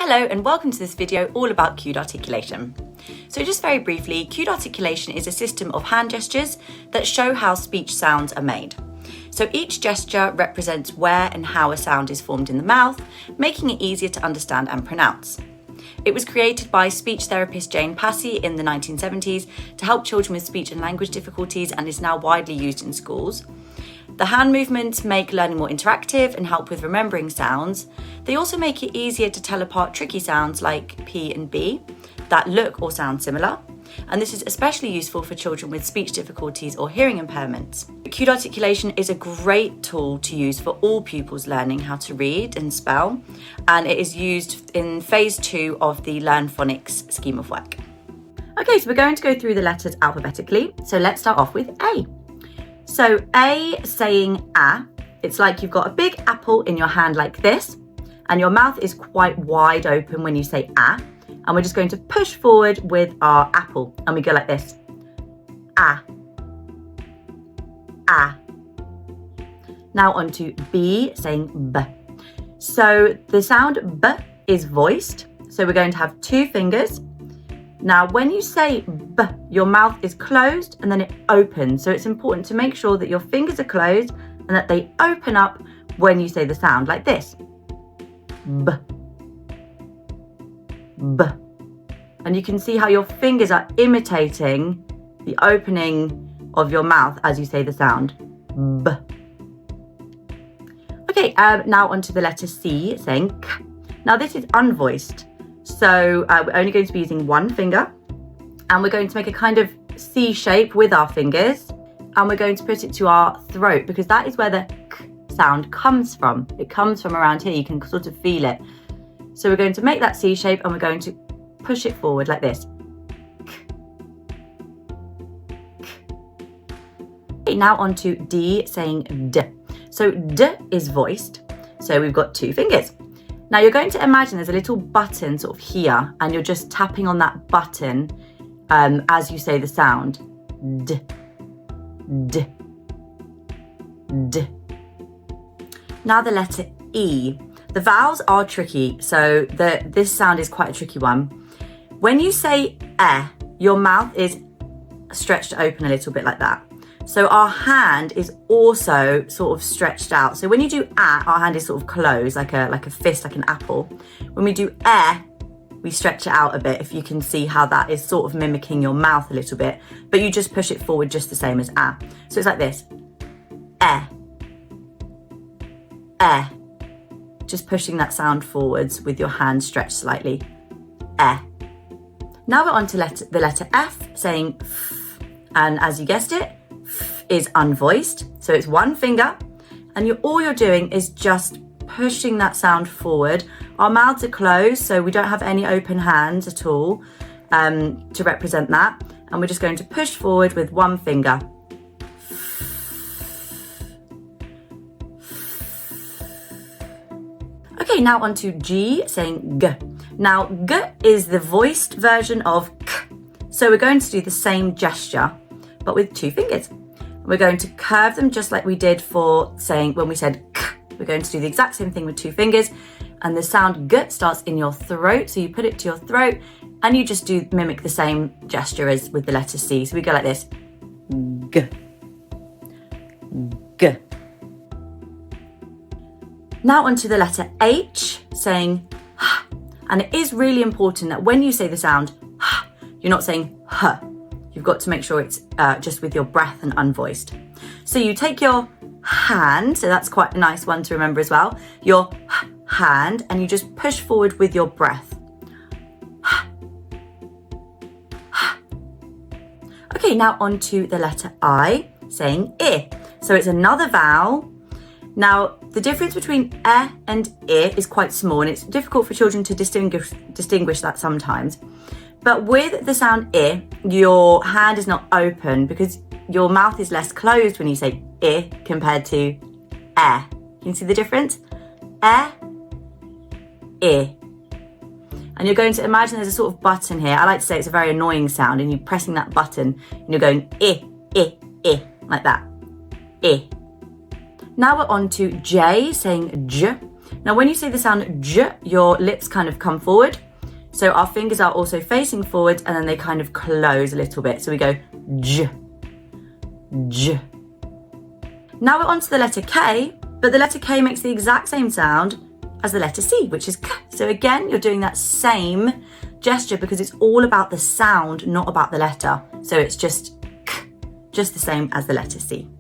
Hello and welcome to this video all about cued articulation. So just very briefly, cued articulation is a system of hand gestures that show how speech sounds are made. So each gesture represents where and how a sound is formed in the mouth, making it easier to understand and pronounce. It was created by speech therapist Jane Passy in the 1970s to help children with speech and language difficulties and is now widely used in schools. The hand movements make learning more interactive and help with remembering sounds. They also make it easier to tell apart tricky sounds like P and B that look or sound similar. And this is especially useful for children with speech difficulties or hearing impairments. Cued articulation is a great tool to use for all pupils learning how to read and spell, and it is used in phase 2 of the Learn Phonics scheme of work. Okay, so we're going to go through the letters alphabetically. So let's start off with A. So A saying A, it's like you've got a big apple in your hand like this, and your mouth is quite wide open when you say A. And we're just going to push forward with our apple and we go like this. A. A. Now on to B saying B. So the sound B is voiced. So we're going to have 2 fingers. Now when you say B, your mouth is closed and then it opens. So it's important to make sure that your fingers are closed and that they open up when you say the sound like this. B. B. And you can see how your fingers are imitating the opening of your mouth as you say the sound. B. Okay, now onto the letter C saying K. Now this is unvoiced. So we're only going to be using 1 finger and we're going to make a kind of C shape with our fingers and we're going to put it to our throat because that is where the K sound comes from. It comes from around here, you can sort of feel it. So we're going to make that C shape and we're going to push it forward like this. Okay, now on to D saying D. So D is voiced. So we've got 2 fingers. Now you're going to imagine there's a little button sort of here and you're just tapping on that button as you say the sound. D. D. D. Now the letter E. The vowels are tricky, so this sound is quite a tricky one. When you say eh, your mouth is stretched open a little bit like that. So our hand is also sort of stretched out. So when you do ah, our hand is sort of closed, like a fist, like an apple. When we do eh, we stretch it out a bit, if you can see how that is sort of mimicking your mouth a little bit. But you just push it forward just the same as ah. So it's like this. Eh. Eh. Just pushing that sound forwards with your hand stretched slightly. Eh. Now we're on to the letter F saying F. And as you guessed it, F is unvoiced. So it's 1 finger and all you're doing is just pushing that sound forward. Our mouths are closed, so we don't have any open hands at all to represent that. And we're just going to push forward with 1 finger. Okay, now on to G saying G. Now G is the voiced version of K. So we're going to do the same gesture, but with 2 fingers. We're going to curve them just like we did for saying when we said K. We're going to do the exact same thing with 2 fingers. And the sound G starts in your throat. So you put it to your throat and you just mimic the same gesture as with the letter C. So we go like this. G. G. Now onto the letter H saying H. And it is really important that when you say the sound H, you're not saying H. You've got to make sure it's just with your breath and unvoiced. So you take your hand, so that's quite a nice one to remember as well, your hand, and you just push forward with your breath. Okay, now onto the letter I saying I. So it's another vowel. Now, the difference between eh and I is quite small and it's difficult for children to distinguish that sometimes. But with the sound I, your hand is not open because your mouth is less closed when you say I compared to eh. Can you see the difference? Eh, I. And you're going to imagine there's a sort of button here. I like to say it's a very annoying sound and you're pressing that button and you're going I, like that. I. Now we're on to J saying J. Now, when you say the sound j, your lips kind of come forward. So our fingers are also facing forward and then they kind of close a little bit. So we go j, j. Now we're on to the letter K, but the letter K makes the exact same sound as the letter C, which is k. So again, you're doing that same gesture because it's all about the sound, not about the letter. So it's just k, just the same as the letter C.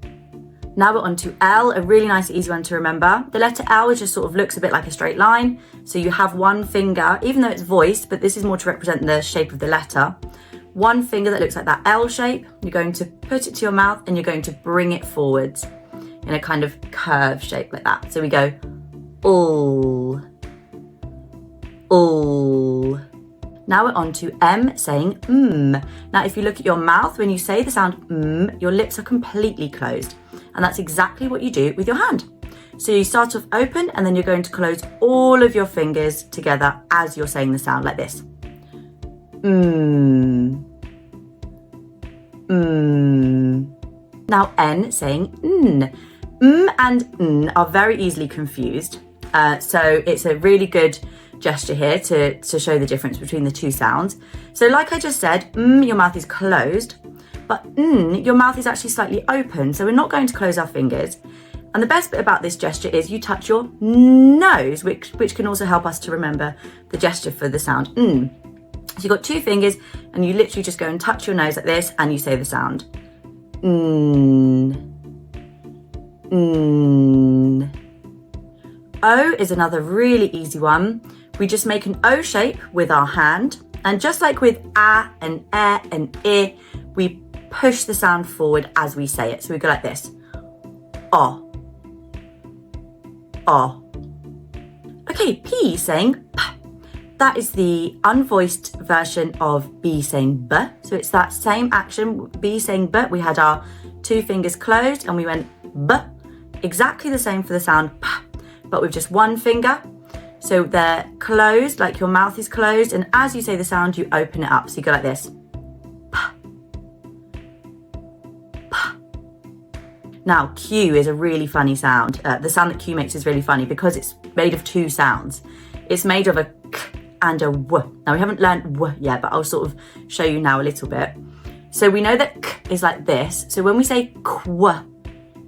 Now we're on to L, a really nice easy one to remember. The letter L just sort of looks a bit like a straight line. So you have one finger, even though it's voiced, but this is more to represent the shape of the letter. One finger that looks like that L shape. You're going to put it to your mouth and you're going to bring it forwards in a kind of curved shape like that. So we go all. Now we're on to M, saying Now if you look at your mouth, when you say the sound your lips are completely closed. And that's exactly what you do with your hand. So you start off open and then you're going to close all of your fingers together as you're saying the sound like this. Now N, saying N. And N are very easily confused. So it's a really good gesture here to show the difference between the two sounds. So like I just said, your mouth is closed, but your mouth is actually slightly open. So we're not going to close our fingers. And the best bit about this gesture is you touch your nose, which can also help us to remember the gesture for the sound So you've got two fingers and you literally just go and touch your nose like this and you say the sound O is another really easy one. We just make an O shape with our hand. And just like with a and e and I, we push the sound forward as we say it. So we go like this. O. Okay, P, saying P. That is the unvoiced version of B saying B. So it's that same action, B saying B. We had our two fingers closed and we went B. Exactly the same for the sound P, but with just one finger. So they're closed, like your mouth is closed. And as you say the sound, you open it up. So you go like this. P. P. Now, Q is a really funny sound. The sound that Q makes is really funny because it's made of two sounds. It's made of a k and a w. Now, we haven't learned w yet, but I'll sort of show you now a little bit. So we know that k is like this. So when we say kw,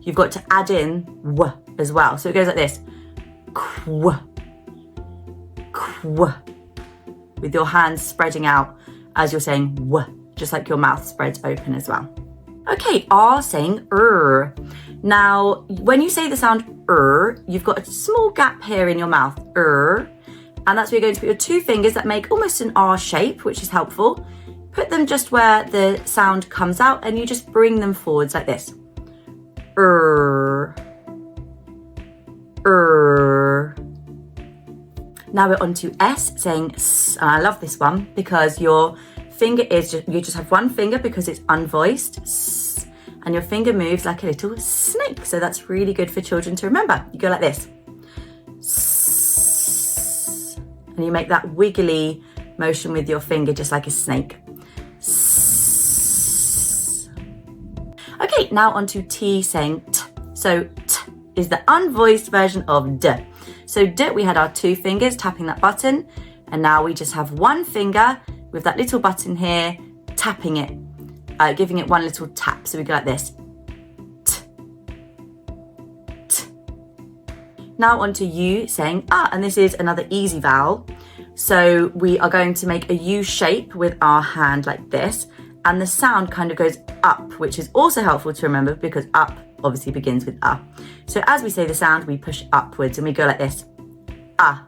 you've got to add in w as well. So it goes like this. Kw. Kw. With your hands spreading out as you're saying w, just like your mouth spreads open as well. Okay, R, saying Now, when you say the sound you've got a small gap here in your mouth, and that's where you're going to put your two fingers that make almost an R shape, which is helpful. Put them just where the sound comes out and you just bring them forwards like this. Now we're on to S, saying S, and I love this one because your finger is you just have one finger because it's unvoiced, S, and your finger moves like a little snake. So that's really good for children to remember. You go like this, S, and you make that wiggly motion with your finger just like a snake. S. Okay, now on to T, saying T. So T is the unvoiced version of D. So D, we had our two fingers tapping that button, and now we just have one finger with that little button here, tapping it, giving it one little tap. So we go like this. T. T. Now on to U, saying and this is another easy vowel. So we are going to make a U shape with our hand like this, and the sound kind of goes up, which is also helpful to remember because up obviously begins with a. So as we say the sound, we push upwards and we go like this. A.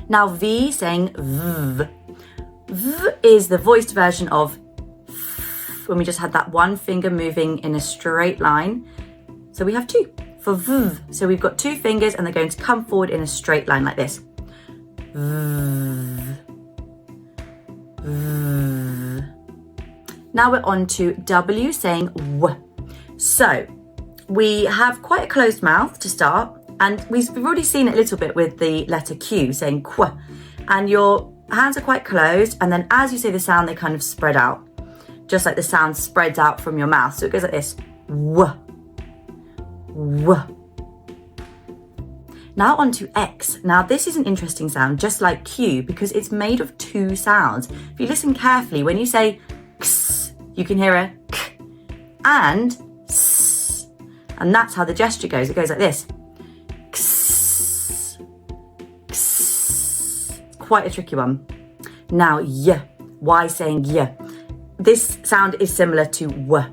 Now V, saying V. V is the voiced version of F, when we just had that one finger moving in a straight line. So we have two for V. So we've got two fingers and they're going to come forward in a straight line like this. V. V. Now we're on to W, saying W. So we have quite a closed mouth to start, and we've already seen it a little bit with the letter Q, saying Qu. And your hands are quite closed, and then as you say the sound, they kind of spread out, just like the sound spreads out from your mouth. So it goes like this, W, W. Now on to X. Now this is an interesting sound, just like Q, because it's made of two sounds. If you listen carefully, when you say X, you can hear a K and S. And that's how the gesture goes. It goes like this. X, X. It's quite a tricky one. Now Y. Why saying Y? This sound is similar to W,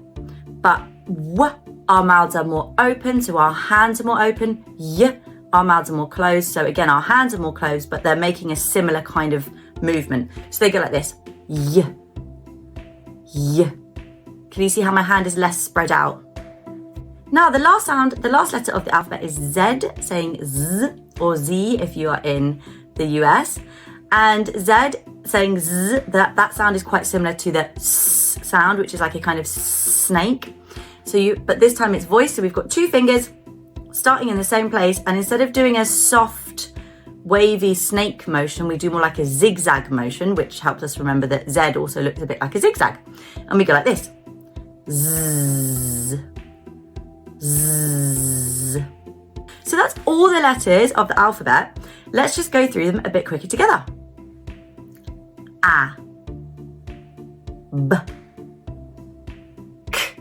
but W, our mouths are more open, so our hands are more open. Y, our mouths are more closed. So again, our hands are more closed, but they're making a similar kind of movement. So they go like this. Y, Y. Can you see how my hand is less spread out? Now the last sound, the last letter of the alphabet is Z, saying Z or Z if you are in the US. And Z saying Z, that sound is quite similar to the S sound, which is like a kind of snake. But this time it's voiced, so we've got two fingers starting in the same place, and instead of doing a soft, wavy snake motion, we do more like a zigzag motion, which helps us remember that Z also looks a bit like a zigzag. And we go like this. Zzz, zzz. So that's all the letters of the alphabet. Let's just go through them a bit quicker together. A, B, K,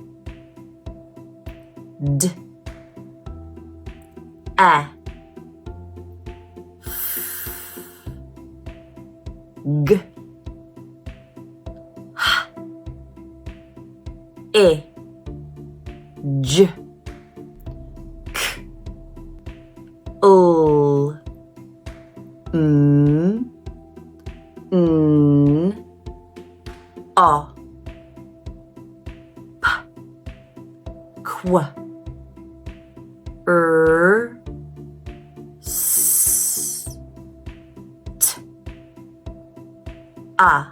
D, E, F, G, H, I, J, K, L, M, N, O, P, Q, R, S, T, A,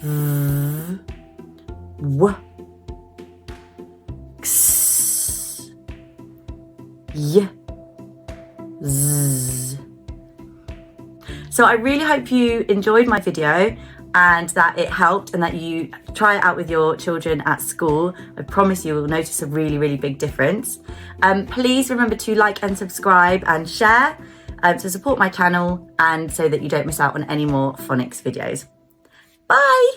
V, W, X, Y, Z. So I really hope you enjoyed my video and that it helped and that you try it out with your children at school. I promise you will notice a really, really big difference. Please remember to like and subscribe and share to support my channel and so that you don't miss out on any more phonics videos. Bye!